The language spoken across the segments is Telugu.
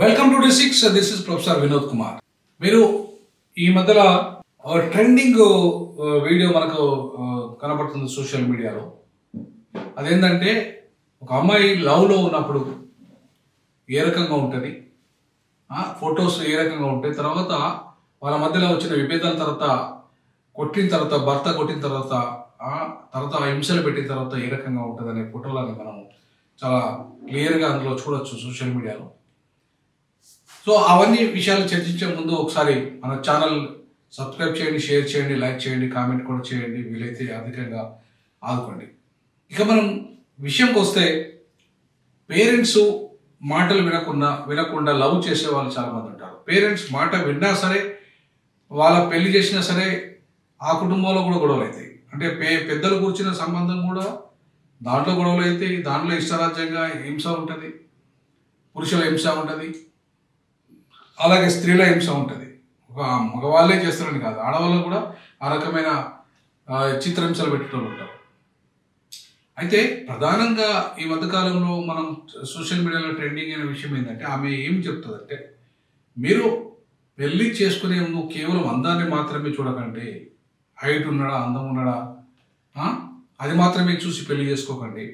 Welcome to D6. This is professor Vinod Kumar. మీరు ఈ మధ్యలో ట్రెండింగ్ వీడియో మనకు కనబడుతుంది సోషల్ మీడియాలో. అదేంటంటే ఒక అమ్మాయి లవ్లో ఉన్నప్పుడు ఏ రకంగా ఉంటుంది, ఫొటోస్ ఏ రకంగా ఉంటాయి, తర్వాత వాళ్ళ మధ్యలో వచ్చిన విభేదాల తర్వాత కొట్టిన తర్వాత భర్త కొట్టిన తర్వాత హింసలు పెట్టిన తర్వాత ఏ రకంగా ఉంటుంది అనే ఫోటోలని మనం చాలా క్లియర్గా అందులో చూడొచ్చు సోషల్ మీడియాలో. సో అవన్నీ విషయాలు చర్చించే ముందు ఒకసారి మన ఛానల్ సబ్స్క్రైబ్ చేయండి, షేర్ చేయండి, లైక్ చేయండి, కామెంట్ కూడా చేయండి, వీలైతే అధికంగా ఆదుకోండి. ఇక మనం విషయంకి వస్తే, పేరెంట్స్ మాటలు వినకుండా లవ్ చేసే వాళ్ళు చాలామంది ఉంటారు. పేరెంట్స్ మాట విన్నా సరే, వాళ్ళ పెళ్లి చేసినా సరే, ఆ కుటుంబంలో కూడా గొడవలు అవుతాయి. అంటే పెద్దలు కూర్చున్న సంబంధం కూడా దాంట్లో గొడవలు అవుతాయి. దాంట్లో ఇష్టరాజ్యంగా హింస ఉంటుంది, పురుషుల హింస ఉంటుంది, అలాగే స్త్రీల హింస ఉంటుంది. ఒక మగవాళ్ళే చేస్తారని కాదు, ఆడవాళ్ళు కూడా ఆ రకమైన చిత్రహింసలు పెట్టేటోళ్ళు ఉంటారు. అయితే ప్రధానంగా ఈ మధ్యకాలంలో మనం సోషల్ మీడియాలో ట్రెండింగ్ అయిన విషయం ఏంటంటే, ఆమె ఏం చెప్తుందంటే, మీరు పెళ్ళి చేసుకునే ముందు కేవలం అందాన్ని మాత్రమే చూడకండి. హైట్ ఉన్నాడా, అందం ఉన్నాడా, అది మాత్రమే చూసి పెళ్లి చేసుకోకండి.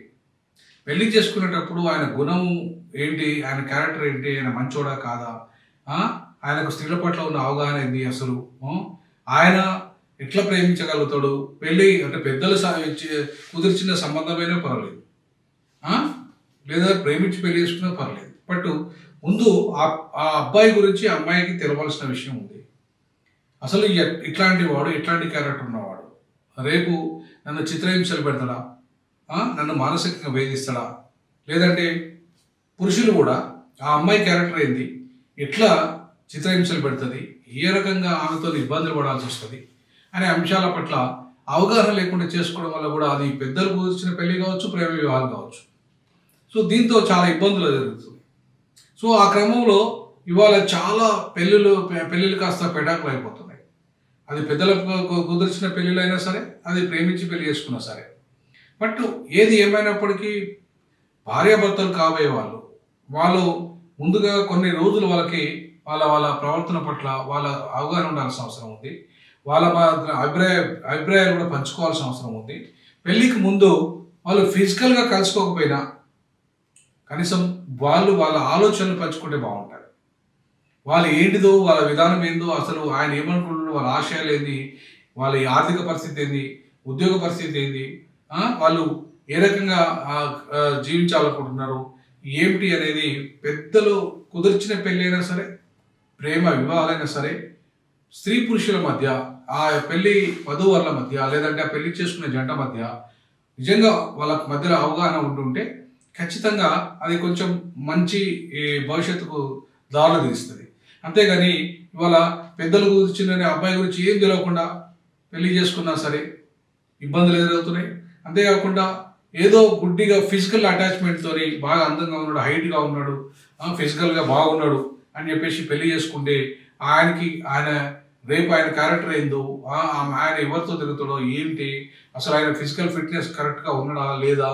పెళ్లి చేసుకునేటప్పుడు ఆయన గుణం ఏంటి, ఆయన క్యారెక్టర్ ఏంటి, ఆయన మంచోడా కాదా, ఆయనకు స్త్రీల పట్ల ఉన్న అవగాహన ఏంది, అసలు ఆయన ఎట్లా ప్రేమించగలుగుతాడు, పెళ్ళి అంటే పెద్దలు కుదిర్చిన సంబంధమైనా పర్వాలేదు, లేదా ప్రేమించి పెళ్లి చేసుకున్నా పర్లేదు, బట్ ముందు ఆ అబ్బాయి గురించి అమ్మాయికి తెలవాల్సిన విషయం ఉంది. అసలు ఇట్లాంటి వాడు, ఇట్లాంటి క్యారెక్టర్ ఉన్నవాడు రేపు నన్ను చిత్రహింసలు పెడతాడా, నన్ను మానసికంగా వేధిస్తాడా, లేదంటే పురుషులు కూడా ఆ అమ్మాయి క్యారెక్టర్ ఏంది, ఎట్లా చిత్రహింసలు పెడుతుంది, ఏ రకంగా ఆమెతో ఇబ్బందులు పడాల్సి వస్తుంది అనే అంశాల పట్ల అవగాహన లేకుండా చేసుకోవడం వల్ల కూడా అది పెద్దలు కూర్చిన పెళ్లి కావచ్చు, ప్రేమ వివాహాలు కావచ్చు. సో దీంతో చాలా ఇబ్బందులు జరుగుతుంది. సో ఆ క్రమంలో ఇవాళ చాలా పెళ్ళిళ్ళు కాస్త పెటాకులు అయిపోతున్నాయి. అది పెద్దలకు కుదిర్చిన పెళ్ళిళ్ళైనా సరే, అది ప్రేమించి పెళ్లి చేసుకున్నా సరే. బట్ ఏది ఏమైనప్పటికీ భార్యాభర్తలు కాబోయే వాళ్ళు ముందుగా కొన్ని రోజులు వాళ్ళకి వాళ్ళ ప్రవర్తన పట్ల వాళ్ళ అవగాహన ఉండాల్సిన అవసరం ఉంది. వాళ్ళ అభిప్రాయాలు కూడా పంచుకోవాల్సిన అవసరం ఉంది. పెళ్ళికి ముందు వాళ్ళు ఫిజికల్గా కలుసుకోకపోయినా కనీసం వాళ్ళ ఆలోచనలు పంచుకుంటే బాగుంటారు. వాళ్ళు ఏంటిదో, వాళ్ళ విధానం ఏందో, అసలు ఆయన ఏమనుకుంటున్నారు, వాళ్ళ ఆశయాలు ఏంది, వాళ్ళ ఆర్థిక పరిస్థితి ఏంది, ఉద్యోగ పరిస్థితి ఏంది, వాళ్ళు ఏ రకంగా జీవించాలనుకుంటున్నారు ఏమిటి అనేది పెద్దలు కుదిర్చిన పెళ్ళి అయినా సరే, ప్రేమ వివాహాలైనా సరే, స్త్రీ పురుషుల మధ్య, ఆ పెళ్లి వధూవరుల మధ్య, లేదంటే ఆ పెళ్లి చేసుకునే జంట మధ్య నిజంగా వాళ్ళ మధ్యలో అవగాహన ఉంటుంటే ఖచ్చితంగా అది కొంచెం మంచి భవిష్యత్తుకు దారులు తీస్తుంది. అంతేగాని ఇవాళ పెద్దలు కూర్చున్న అబ్బాయి గురించి ఏం తెలియకుండా పెళ్లి చేసుకున్నా సరే ఇబ్బందులు ఎదురవుతున్నాయి. అంతేకాకుండా ఏదో గుడ్డిగా ఫిజికల్ అటాచ్మెంట్తో బాగా అందంగా ఉన్నాడు, హైట్గా ఉన్నాడు, ఫిజికల్గా బాగున్నాడు అని చెప్పేసి పెళ్లి చేసుకుంటే ఆయన రేపు ఆయన క్యారెక్టర్ ఏందో, ఆయన ఎవరితో తిరుగుతాడో ఏంటి, అసలు ఆయన ఫిజికల్ ఫిట్నెస్ కరెక్ట్గా ఉన్నాడా లేదా,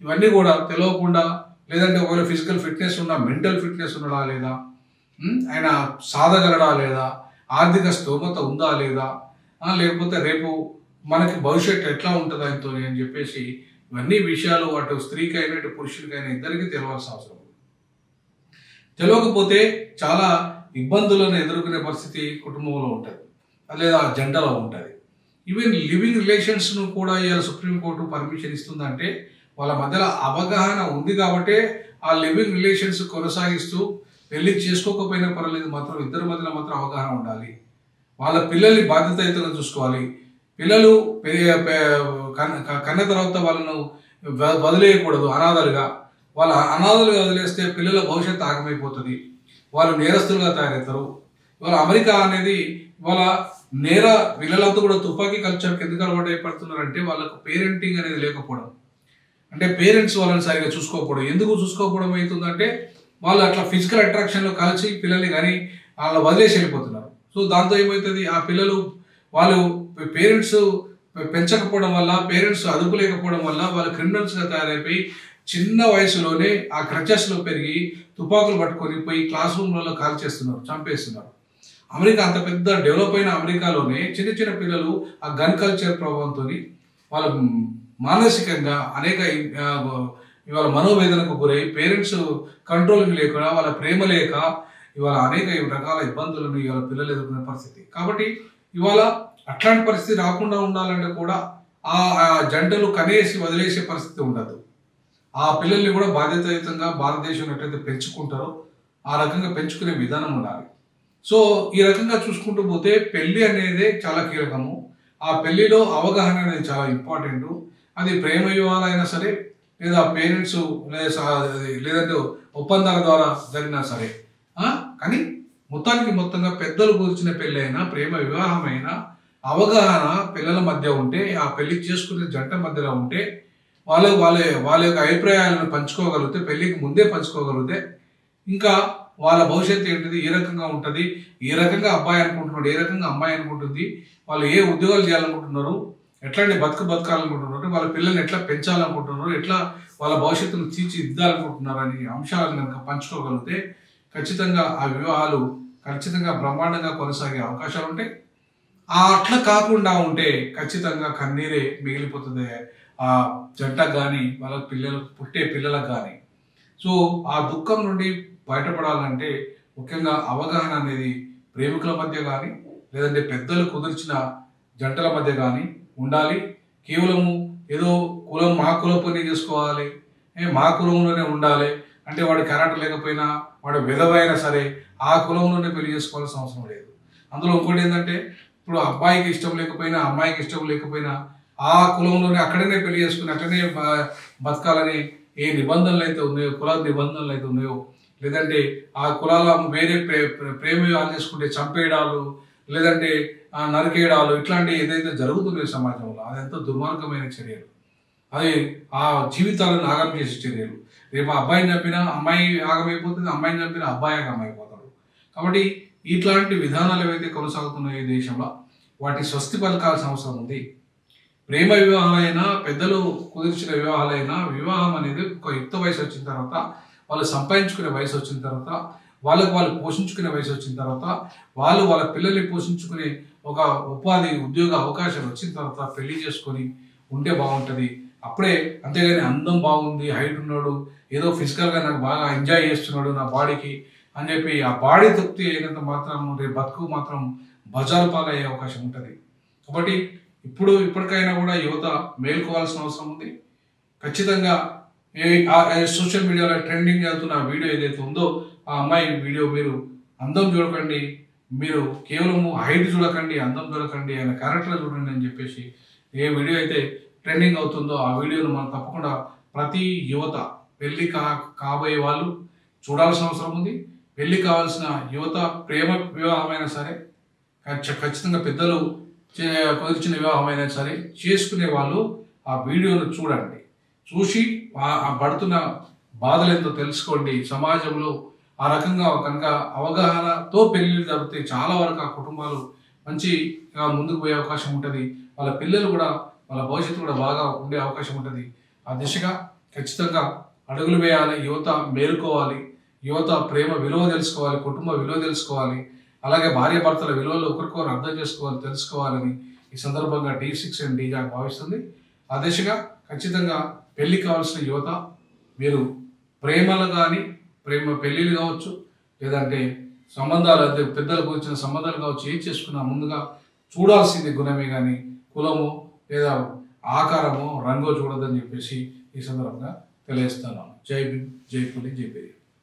ఇవన్నీ కూడా తెలియకుండా, లేదంటే ఒకవేళ ఫిజికల్ ఫిట్నెస్ ఉన్నా మెంటల్ ఫిట్నెస్ ఉన్నాడా లేదా, ఆయన సాధగలడా లేదా, ఆర్థిక స్తోమత ఉందా లేదా, లేకపోతే రేపు మనకి భవిష్యత్తు ఎట్లా ఉంటుంది ఆయనతో అని చెప్పేసి ఇవన్నీ విషయాలు అటు స్త్రీకైనా ఇటు పురుషుడికైనా ఇద్దరికి తెలియాల్సిన అవసరం ఉంది. తెలియకపోతే చాలా ఇబ్బందులను ఎదుర్కొనే పరిస్థితి కుటుంబంలో ఉంటుంది, లేదా జంటలో ఉంటుంది. ఈవెన్ లివింగ్ రిలేషన్స్ను కూడా ఇవాళ సుప్రీంకోర్టు పర్మిషన్ ఇస్తుందంటే వాళ్ళ మధ్యలో అవగాహన ఉంది కాబట్టే ఆ లివింగ్ రిలేషన్స్ కొనసాగిస్తూ పెళ్లి చేసుకోకపోయినా పర్వాలేదు, మాత్రం ఇద్దరి మధ్యలో మాత్రం అవగాహన ఉండాలి. వాళ్ళ పిల్లల్ని బాధ్యతయుతంగా చూసుకోవాలి. పిల్లలు కన్న తర్వాత వాళ్ళను వదిలేయకూడదు అనాథలుగా. వాళ్ళ అనాథలుగా వదిలేస్తే పిల్లల భవిష్యత్తు ఆగమైపోతుంది, వాళ్ళు నేరస్తులుగా తయారవుతారు. ఇవాళ అమెరికా అనేది ఇవాళ పిల్లలంతా కూడా తుపాకీ కల్చర్కి ఎందుకు అలవాటు అయిపడుతున్నారంటే వాళ్ళకు పేరెంటింగ్ అనేది లేకపోవడం, అంటే పేరెంట్స్ వాళ్ళని సరిగా చూసుకోకపోవడం. ఎందుకు చూసుకోకపోవడం అవుతుందంటే వాళ్ళు అట్లా ఫిజికల్ అట్రాక్షన్లో కలిసి పిల్లల్ని కానీ వాళ్ళ వదిలేసి వెళ్ళిపోతున్నారు. సో దాంతో ఏమవుతుంది, ఆ పిల్లలు వాళ్ళు పేరెంట్స్ పెంచకపోవడం వల్ల, పేరెంట్స్ అదుపు లేకపోవడం వల్ల వాళ్ళు క్రిమినల్స్గా తయారైపోయి చిన్న వయసులోనే ఆ క్రచెస్లో పెరిగి తుపాకులు పట్టుకొని పోయి క్లాస్ రూమ్లలో కాల్ చేస్తున్నారు, చంపేస్తున్నారు. అమెరికా అంత పెద్ద డెవలప్ అయిన అమెరికాలోనే చిన్న చిన్న పిల్లలు ఆ గన్ కల్చర్ ప్రభావంతో వాళ్ళ మానసికంగా అనేక ఇవాళ మనోవేదనకు గురై పేరెంట్స్ కంట్రోలింగ్ లేకుండా వాళ్ళ ప్రేమ లేక ఇవాళ అనేక రకాల ఇబ్బందులను ఇవాళ పిల్లలు ఎదుర్కొనే పరిస్థితి. కాబట్టి ఇవాళ అట్లాంటి పరిస్థితి రాకుండా ఉండాలంటే కూడా ఆ జంటలు కనేసి వదిలేసే పరిస్థితి ఉండదు. ఆ పిల్లల్ని కూడా బాధ్యతాయుతంగా భారతదేశంలో ఎట్లయితే పెంచుకుంటారో ఆ రకంగా పెంచుకునే విధానం ఉండాలి. సో ఈ రకంగా చూసుకుంటూ పోతే పెళ్లి అనేది చాలా కీలకము. ఆ పెళ్లిలో అవగాహన అనేది చాలా ఇంపార్టెంట్. అది ప్రేమ వివాహాలైనా సరే, లేదా పేరెంట్స్ లేదంటే ఒప్పందాల ద్వారా జరిగినా సరే. కానీ మొత్తంగా పెద్దలు కూర్చున్న పెళ్ళి అయినా, ప్రేమ వివాహమైనా అవగాహన పిల్లల మధ్య ఉంటే, ఆ పెళ్లి చేసుకునే జంట మధ్యలో ఉంటే, వాళ్ళ యొక్క అభిప్రాయాలను పంచుకోగలిగితే, పెళ్లికి ముందే పంచుకోగలిగితే, ఇంకా వాళ్ళ భవిష్యత్తు ఏంటిది, ఏ రకంగా ఉంటుంది, ఏ రకంగా అబ్బాయి అనుకుంటున్నాడు, ఏ రకంగా అమ్మాయి అనుకుంటుంది, వాళ్ళు ఏ ఉద్యోగాలు చేయాలనుకుంటున్నారు, ఎట్లాంటి బతకాలనుకుంటున్నారు, వాళ్ళ పిల్లల్ని ఎట్లా పెంచాలనుకుంటున్నారు, ఎట్లా వాళ్ళ భవిష్యత్తును తీర్చిదిద్దాలనుకుంటున్నారు అనే అంశాలను కనుక పంచుకోగలిగితే ఖచ్చితంగా ఆ వివాహాలు ఖచ్చితంగా బ్రహ్మాండంగా కొనసాగే అవకాశాలు ఉంటాయి. అట్లా కాకుండా ఉంటే ఖచ్చితంగా కన్నీరే మిగిలిపోతుంది ఆ జంటకు కానీ, వాళ్ళ పుట్టే పిల్లలకు కానీ. సో ఆ దుఃఖం నుండి బయటపడాలంటే ముఖ్యంగా అవగాహన అనేది ప్రేమికుల మధ్య కానీ, లేదంటే పెద్దలు కుదిర్చిన జంటల మధ్య కానీ ఉండాలి. కేవలము ఏదో కులం మా కులపుని చేసుకోవాలి, మా కులంలోనే ఉండాలి అంటే వాడి క్యారెక్టర్ లేకపోయినా, వాడు విధవైనా సరే ఆ కులంలోనే పెళ్లి చేసుకోవాల్సిన అవసరం లేదు. అందులో ఇంకోటి ఏంటంటే, ఇప్పుడు అబ్బాయికి ఇష్టం లేకపోయినా, అమ్మాయికి ఇష్టం లేకపోయినా ఆ కులంలోనే అక్కడనే పెళ్లి చేసుకుని అట్లనే బతకాలని ఏ నిబంధనలు అయితే ఉన్నాయో, కుల నిబంధనలు అయితే ఉన్నాయో, లేదంటే ఆ కులాల వేరే ప్రేమ వివాహాలు చేసుకుంటే చంపేయడాలు, లేదంటే నరికేయడాలు, ఇట్లాంటి ఏదైతే జరుగుతున్నాయో సమాజంలో, అదంతా దుర్మార్గమైన చర్యలు. అది ఆ జీవితాలను ఆగం చేసే చర్యలు. రేపు అబ్బాయిని చంపినా అమ్మాయి ఆగమైపోతుంది, అమ్మాయిని చంపినా అబ్బాయి ఆగమైపోతాడు. కాబట్టి ఇట్లాంటి విధానాలు ఏవైతే కొనసాగుతున్నాయో ఈ దేశంలో, వాటి స్వస్తి పలకాల్సిన అవసరం ఉంది. ప్రేమ వివాహాలైనా, పెద్దలు కుదిర్చిన వివాహాలైనా, వివాహం అనేది ఒక యుక్త వయసు వచ్చిన తర్వాత, వాళ్ళు సంపాదించుకునే వయసు వచ్చిన తర్వాత, వాళ్ళు పోషించుకునే వయసు వచ్చిన తర్వాత, వాళ్ళ పిల్లల్ని పోషించుకునే ఒక ఉపాధి ఉద్యోగ అవకాశాలు వచ్చిన తర్వాత పెళ్లి చేసుకొని ఉంటే బాగుంటుంది. అప్పుడే, అంతేగాని అందం బాగుంది, హైట్ ఉన్నాడు, ఏదో ఫిజికల్గా నాకు బాగా ఎంజాయ్ చేస్తున్నాడు నా బాడీకి అని చెప్పి ఆ బాడీ తృప్తి అయినంత మాత్రం రేపు బతుకు మాత్రం బజారు పాలయ్యే అవకాశం ఉంటుంది. కాబట్టి ఇప్పటికైనా కూడా యువత మేల్కోవాల్సిన అవసరం ఉంది. ఖచ్చితంగా సోషల్ మీడియాలో ట్రెండింగ్ అవుతున్న వీడియో ఏదైతే ఉందో, ఆ అమ్మాయి వీడియో మీరు అందం చూడకండి, మీరు కేవలము హైట్ చూడకండి, అందం చూడకండి, ఆయన క్యారెక్టర్ చూడండి అని చెప్పేసి ఏ వీడియో అయితే ట్రెండింగ్ అవుతుందో ఆ వీడియోను మనం తప్పకుండా ప్రతి యువత పెళ్లి కాబోయే వాళ్ళు చూడాల్సిన అవసరం ఉంది. పెళ్లి కావాల్సిన యువత ప్రేమ వివాహమైనా సరే, ఖచ్చితంగా పెద్దలు కుదిర్చిన వివాహమైనా సరే చేసుకునే వాళ్ళు ఆ వీడియోను చూడండి. చూసి ఆ పడుతున్న బాధలు ఎంతో తెలుసుకోండి. సమాజంలో ఆ రకంగా కనుక అవగాహనతో పెళ్లిళ్ళు జరిగితే చాలా వరకు ఆ కుటుంబాలు మంచిగా ముందుకు పోయే అవకాశం ఉంటుంది. వాళ్ళ పిల్లలు కూడా, వాళ్ళ భవిష్యత్తు కూడా బాగా ఉండే అవకాశం ఉంటుంది. ఆ దిశగా ఖచ్చితంగా అడుగులు వేయాలి. యువత మేలుకోవాలి. యువత ప్రేమ విలువ తెలుసుకోవాలి, కుటుంబ విలువ తెలుసుకోవాలి, అలాగే భార్యాభర్తల విలువలు ఒకరికొకరు అర్థం చేసుకోవాలి, తెలుసుకోవాలని ఈ సందర్భంగా D6 అండ్ DJAG భావిస్తుంది. ఆ దిశగా ఖచ్చితంగా పెళ్లి కావాల్సిన యువత మీరు ప్రేమలు కానీ, పెళ్లిళ్ళు కావచ్చు, లేదంటే సంబంధాలు, పెద్దలకు వచ్చిన సంబంధాలు కావచ్చు, ఏం చేసుకున్నా ముందుగా చూడాల్సింది గుణమే కానీ కులము లేదా ఆకారము రంగో చూడదని చెప్పేసి ఈ సందర్భంగా తెలియజేస్తున్నాను. జై భీమ్, జై పులి, జై పేరి.